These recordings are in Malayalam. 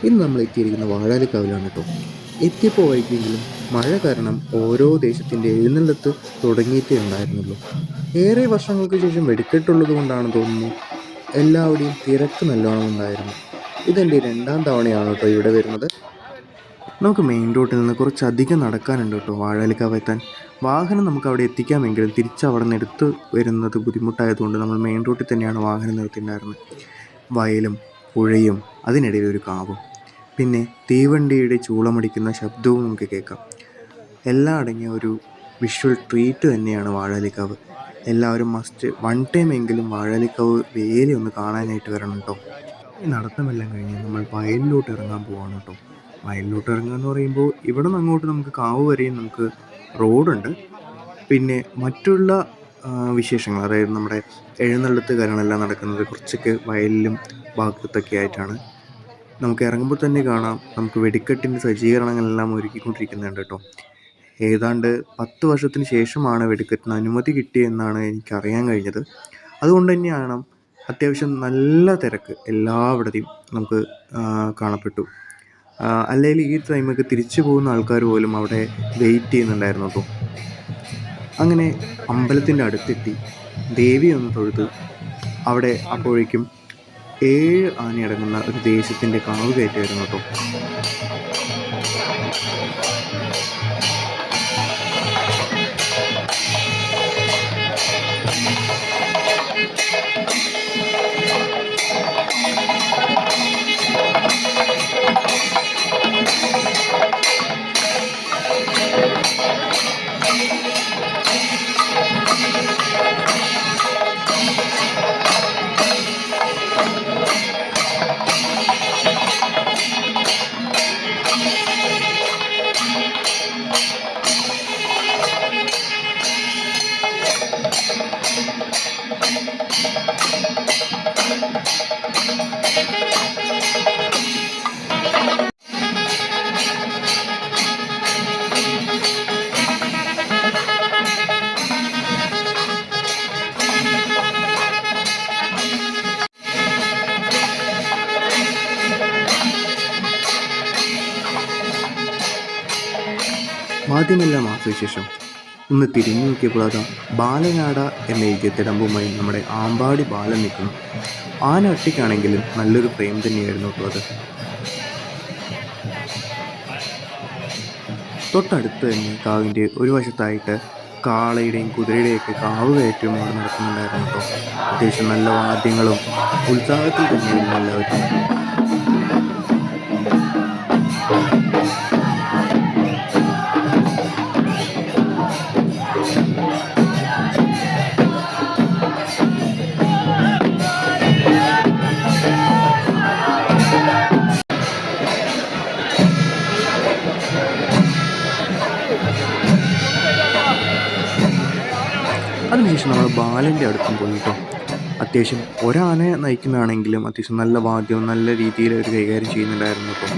ഇന്ന് നമ്മൾ എത്തിയിരിക്കുന്ന വാഴാലിക്കാവിലാണ് കേട്ടോ. എത്തിയപ്പോൾ വൈകിയെങ്കിലും മഴ കാരണം ഓരോ ദേശത്തിൻ്റെ എഴുന്നള്ളത്ത് തുടങ്ങിയിട്ടേ ഉണ്ടായിരുന്നുള്ളൂ. ഏറെ വർഷങ്ങൾക്ക് ശേഷം വെടിക്കെട്ടുള്ളത് കൊണ്ടാണെന്ന് തോന്നുന്നു എല്ലാവരുടെയും തിരക്ക് നല്ലോണം ഉണ്ടായിരുന്നു. ഇതെൻ്റെ രണ്ടാം തവണയാണ് കേട്ടോ ഇവിടെ വരുന്നത്. നമുക്ക് മെയിൻ റോഡിൽ നിന്ന് കുറച്ചധികം നടക്കാനുണ്ട് കേട്ടോ വാഴാലിക്കാവ് എത്താൻ. വാഹനം നമുക്ക് അവിടെ എത്തിക്കാമെങ്കിലും തിരിച്ച് അവിടെ നിന്ന് എടുത്ത് വരുന്നത് ബുദ്ധിമുട്ടായതുകൊണ്ട് നമ്മൾ മെയിൻ റോഡിൽ തന്നെയാണ് വാഹനം നിർത്തിയിട്ടുണ്ടായിരുന്നത്. വയലും പുഴയും അതിനിടയിൽ ഒരു കാവും, പിന്നെ തീവണ്ടിയുടെ ചൂളമടിക്കുന്ന ശബ്ദവും നമുക്ക് കേൾക്കാം. എല്ലാം അടങ്ങിയ ഒരു വിഷ്വൽ ട്രീറ്റ് തന്നെയാണ് വാഴാലിക്കാവ്. എല്ലാവരും മസ്റ്റ് വൺ ടൈം എങ്കിലും വാഴാലിക്കാവ് വേലി ഒന്ന് കാണാനായിട്ട് വരണം കേട്ടോ. ഈ നടത്തമെല്ലാം കഴിഞ്ഞ് നമ്മൾ വയലിലോട്ട് ഇറങ്ങാൻ പോവാണ് കേട്ടോ. വയലിലോട്ട് ഇറങ്ങുക എന്ന് പറയുമ്പോൾ ഇവിടെ നിന്ന് അങ്ങോട്ട് നമുക്ക് കാവ് വരെയും നമുക്ക് റോഡുണ്ട്. പിന്നെ മറ്റുള്ള വിശേഷങ്ങൾ, അതായത് നമ്മുടെ എഴുന്നള്ളത്ത് കാര്യങ്ങളെല്ലാം നടക്കുന്നത് കുറച്ചൊക്കെ വയലിലും ഭാഗത്തൊക്കെ ആയിട്ടാണ്. നമുക്ക് ഇറങ്ങുമ്പോൾ തന്നെ കാണാം, നമുക്ക് വെടിക്കെട്ടിൻ്റെ സജ്ജീകരണങ്ങളെല്ലാം ഒരുക്കിക്കൊണ്ടിരിക്കുന്നുണ്ട് കേട്ടോ. ഏതാണ്ട് 10 വർഷത്തിന് ശേഷമാണ് വെടിക്കെട്ടിന് അനുമതി കിട്ടിയെന്നാണ് എനിക്കറിയാൻ കഴിഞ്ഞത്. അതുകൊണ്ട് തന്നെയാണ് അത്യാവശ്യം നല്ല തിരക്ക് എല്ലായിടത്തെയും നമുക്ക് കാണപ്പെട്ടു. അല്ലെങ്കിൽ ഈ ടൈമൊക്കെ തിരിച്ചു പോകുന്ന ആൾക്കാർ പോലും അവിടെ വെയിറ്റ് ചെയ്യുന്നുണ്ടായിരുന്നു കേട്ടോ. അങ്ങനെ അമ്പലത്തിൻ്റെ അടുത്തെത്തി ദേവി ഒന്ന് തൊഴുത് അവിടെ അപ്പോഴേക്കും 7 ആനയടങ്ങുന്ന ഒരു ദേശത്തിൻ്റെ കാവ് കയറ്റിയായിരുന്നു കേട്ടോ. ആദ്യമെല്ലാം ആസ്വദിച്ച ഒന്ന് തിരിഞ്ഞു നോക്കിയപ്പോൾ അതാ ബാലനാട എന്ന എഴുതിയ തിടമ്പുമായി നമ്മുടെ ആമ്പാടി ബാലൻ നിൽക്കുന്നു. ആന ഒറ്റയ്ക്കാണെങ്കിലും നല്ലൊരു ഫ്രെയിം തന്നെയായിരുന്നു കേട്ടോ അത്. തൊട്ടടുത്ത് തന്നെ കാവിൻ്റെ ഒരു വശത്തായിട്ട് കാളയുടെയും കുതിരയുടെയൊക്കെ കാവ് കയറ്റവും അവിടെ നടക്കുന്നുണ്ടായിരുന്നു കേട്ടോ. അത്യാവശ്യം നല്ല വാദ്യങ്ങളും ഉത്സാഹത്തിൽ തന്നെയായിരുന്നു എല്ലാവരും. അതിനുശേഷം നമ്മൾ ബാലൻ്റെ അടുത്തും പോയി കേട്ടോ. അത്യാവശ്യം ഒരാനെ നയിക്കുന്നതാണെങ്കിലും അത്യാവശ്യം നല്ല വാദ്യവും നല്ല രീതിയിൽ അവർ കൈകാര്യം ചെയ്യുന്നുണ്ടായിരുന്നു കേട്ടോ.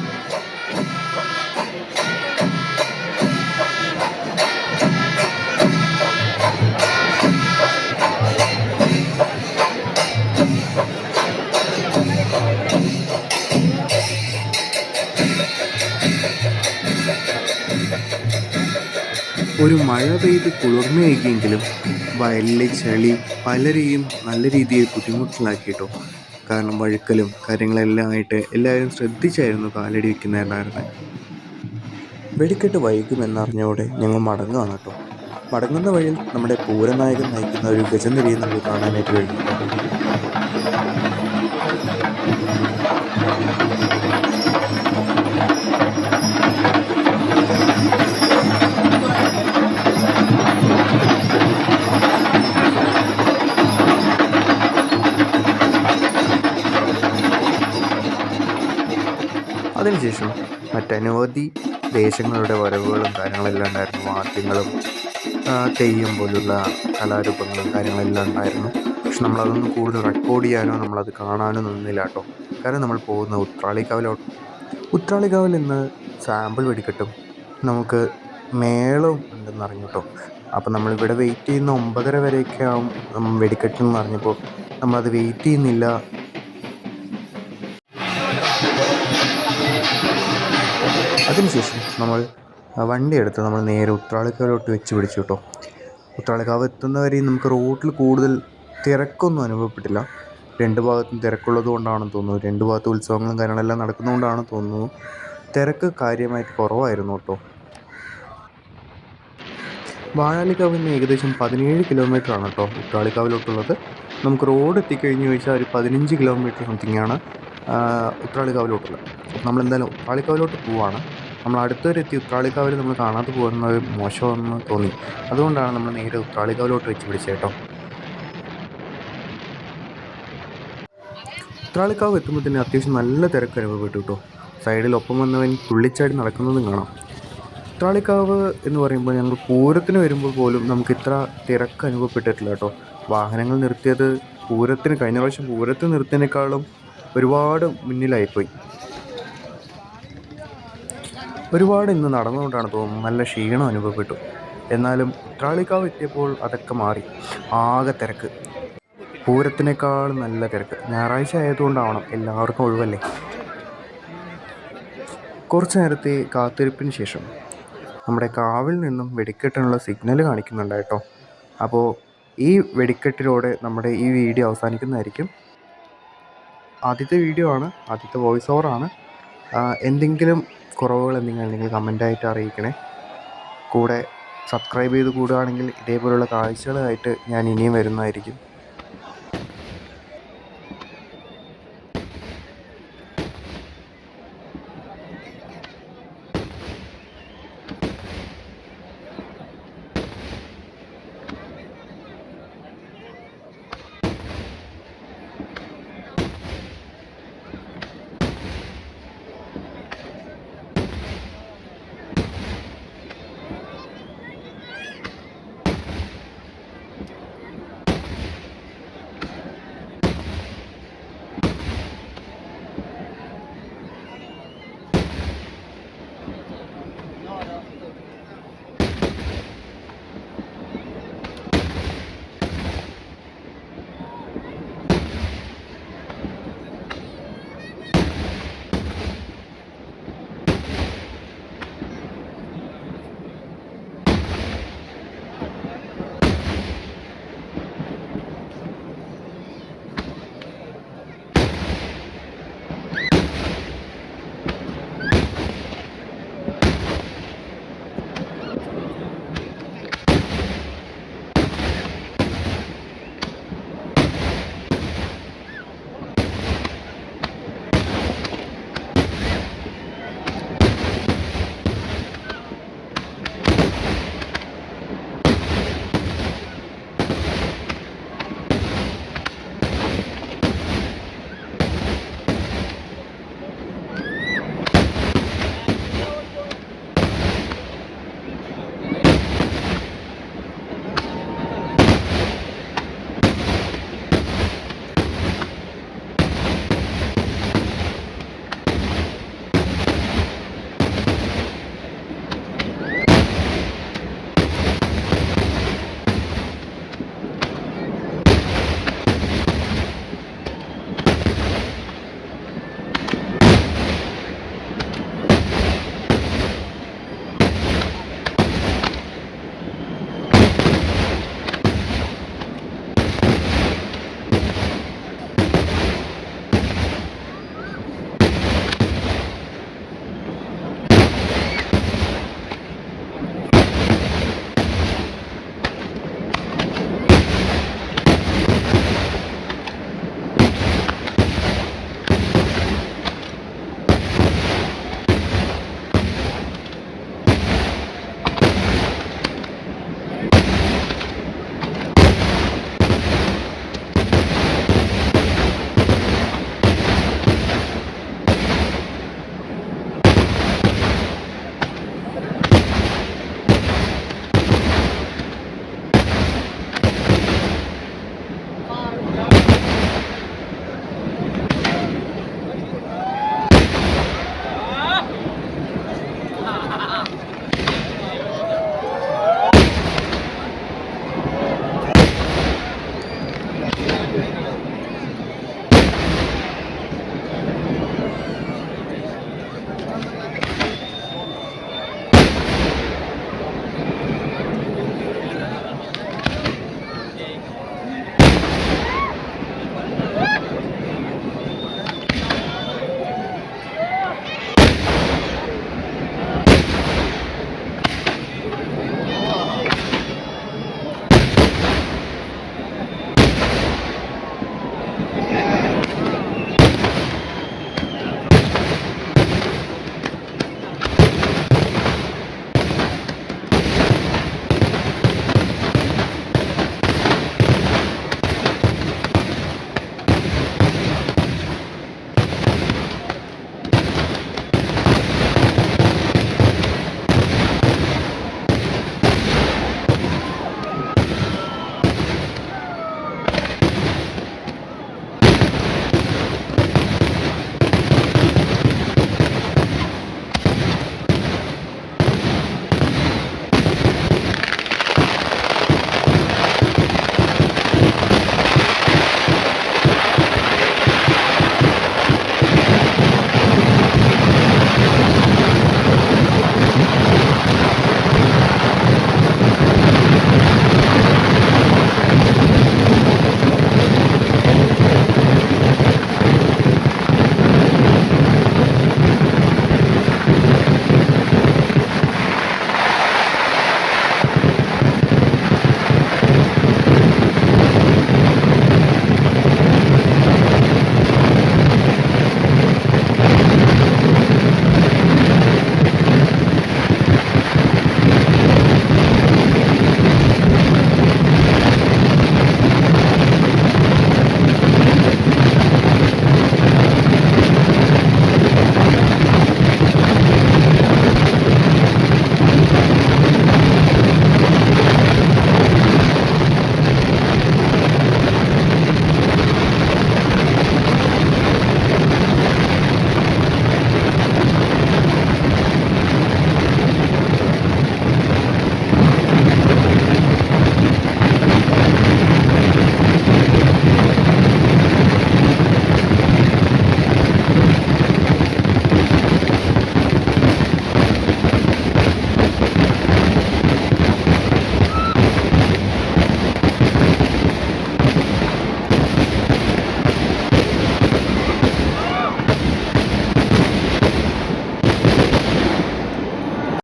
ഒരു മഴ പെയ്ത് കുളിർമയേക്കെങ്കിലും വയലിലെ ചെളി പലരെയും നല്ല രീതിയിൽ ബുദ്ധിമുട്ടിലാക്കിയിട്ടോ. കാരണം വഴുക്കലും കാര്യങ്ങളെല്ലാം ആയിട്ട് എല്ലാവരും ശ്രദ്ധിച്ചായിരുന്നു കാലടി വയ്ക്കുന്നുണ്ടായിരുന്നത്. വെടിക്കെട്ട് വൈകുമെന്നറിഞ്ഞതോടെ ഞങ്ങൾ മടങ്ങുകയാണ് കേട്ടോ. മടങ്ങുന്ന വഴിയിൽ നമ്മുടെ പൂരനായകൻ നയിക്കുന്ന ഒരു ഗജനിരയെ നമുക്ക് കാണാനായിട്ട് കഴിഞ്ഞു. അതിനുശേഷം മറ്റനവധി ദേശങ്ങളുടെ വരവുകളും കാര്യങ്ങളെല്ലാം ഉണ്ടായിരുന്നു. വാദ്യങ്ങളും തെയ്യം പോലുള്ള കലാരൂപങ്ങളും കാര്യങ്ങളെല്ലാം ഉണ്ടായിരുന്നു. പക്ഷെ നമ്മളതൊന്നും കൂടുതൽ റെക്കോർഡ് ചെയ്യാനോ നമ്മളത് കാണാനോ നിന്നില്ല കേട്ടോ. കാരണം നമ്മൾ പോകുന്ന ഉത്രാളിക്കാവിൽ നിന്ന് സാമ്പിൾ വെടിക്കെട്ടും നമുക്ക് മേളവും ഉണ്ടെന്ന് അറിഞ്ഞു കേട്ടോ. അപ്പോൾ നമ്മളിവിടെ വെയിറ്റ് ചെയ്യുന്ന 9:30 വരെയൊക്കെ ആവും വെടിക്കെട്ടെന്ന് പറഞ്ഞപ്പോൾ നമ്മളത് വെയിറ്റ് ചെയ്യുന്നില്ല. അതിനുശേഷം നമ്മൾ വണ്ടി എടുത്ത് നമ്മൾ നേരെ ഉത്രാളിക്കാവിലോട്ട് വെച്ച് പിടിച്ചു കേട്ടോ. ഉത്രാളിക്കാവ് എത്തുന്നവരെയും നമുക്ക് റോട്ടിൽ കൂടുതൽ തിരക്കൊന്നും അനുഭവപ്പെട്ടില്ല. രണ്ട് ഭാഗത്തും തിരക്കുള്ളത് കൊണ്ടാണെന്ന് തോന്നുന്നു, രണ്ട് ഭാഗത്തും ഉത്സവങ്ങളും കാര്യങ്ങളെല്ലാം നടക്കുന്നതുകൊണ്ടാണെന്ന് തോന്നുന്നു തിരക്ക് കാര്യമായിട്ട് കുറവായിരുന്നു കേട്ടോ. വാഴാലിക്കാവിൽ നിന്ന് ഏകദേശം 17 കിലോമീറ്ററാണ് കേട്ടോ ഉത്രാളിക്കാവിലോട്ടുള്ളത്. നമുക്ക് റോഡ് എത്തിക്കഴിഞ്ഞ് ചോദിച്ചാൽ ഒരു 15 കിലോമീറ്റർ സംതിങ്ങാണ് ഉത്രാളിക്കാവിലോട്ടുള്ളത്. അപ്പോൾ നമ്മളെന്തായാലും ഉത്രാളിക്കാവിലോട്ട് പോവുകയാണ്. നമ്മൾ അടുത്തവരെ എത്തി ഉത്രാളിക്കാവിൽ നമ്മൾ കാണാതെ പോകുന്നത് മോശമെന്ന് തോന്നി. അതുകൊണ്ടാണ് നമ്മൾ നേരെ ഉത്രാളിക്കാവിലോട്ട് വെച്ച് പിടിച്ചത് കേട്ടോ. ഉത്രാളിക്കാവ് എത്തുമ്പോൾ തന്നെ അത്യാവശ്യം നല്ല തിരക്ക് അനുഭവപ്പെട്ടു കേട്ടോ. സൈഡിൽ ഒപ്പം വന്നവൻ തുള്ളിച്ചാടി നടക്കുന്നതും കാണാം. ഉത്രാളിക്കാവ് എന്ന് പറയുമ്പോൾ ഞങ്ങൾ പൂരത്തിന് വരുമ്പോൾ പോലും നമുക്ക് ഇത്ര തിരക്ക് അനുഭവപ്പെട്ടിട്ടില്ല കേട്ടോ. വാഹനങ്ങൾ നിർത്തിയത് കഴിഞ്ഞ പ്രാവശ്യം പൂരത്തിന് നിർത്തിയതിനേക്കാളും ഒരുപാട് മുന്നിലായിപ്പോയി. ഒരുപാട് ഇന്ന് നടന്നുകൊണ്ടാണ് തോന്നുന്നു നല്ല ക്ഷീണം അനുഭവപ്പെട്ടു. എന്നാലും ഉത്രാളിക്കാവ് എത്തിയപ്പോൾ അതൊക്കെ മാറി. ആകെ തിരക്ക്, പൂരത്തിനേക്കാളും നല്ല തിരക്ക്. ഞായറാഴ്ച ആയതുകൊണ്ടാവണം, എല്ലാവർക്കും ഒഴിവല്ലേ. കുറച്ച് നേരത്തെ കാത്തിരിപ്പിന് ശേഷം നമ്മുടെ കാവിൽ നിന്നും വെടിക്കെട്ടിനുള്ള സിഗ്നൽ കാണിക്കുന്നുണ്ട് കേട്ടോ. അപ്പോൾ ഈ വെടിക്കെട്ടിലൂടെ നമ്മുടെ ഈ വീഡിയോ അവസാനിക്കുന്നതായിരിക്കും. ആദ്യത്തെ വീഡിയോ ആണ്, ആദ്യത്തെ വോയിസ് ഓവറാണ്. എന്തെങ്കിലും കുറവുകൾ എന്തെങ്കിലും കമൻ്റായിട്ട് അറിയിക്കണേ. കൂടെ സബ്സ്ക്രൈബ് ചെയ്ത് കൂടുകയാണെങ്കിൽ ഇതേപോലുള്ള കാഴ്ചകളായിട്ട് ഞാൻ ഇനിയും വരുന്നതായിരിക്കും.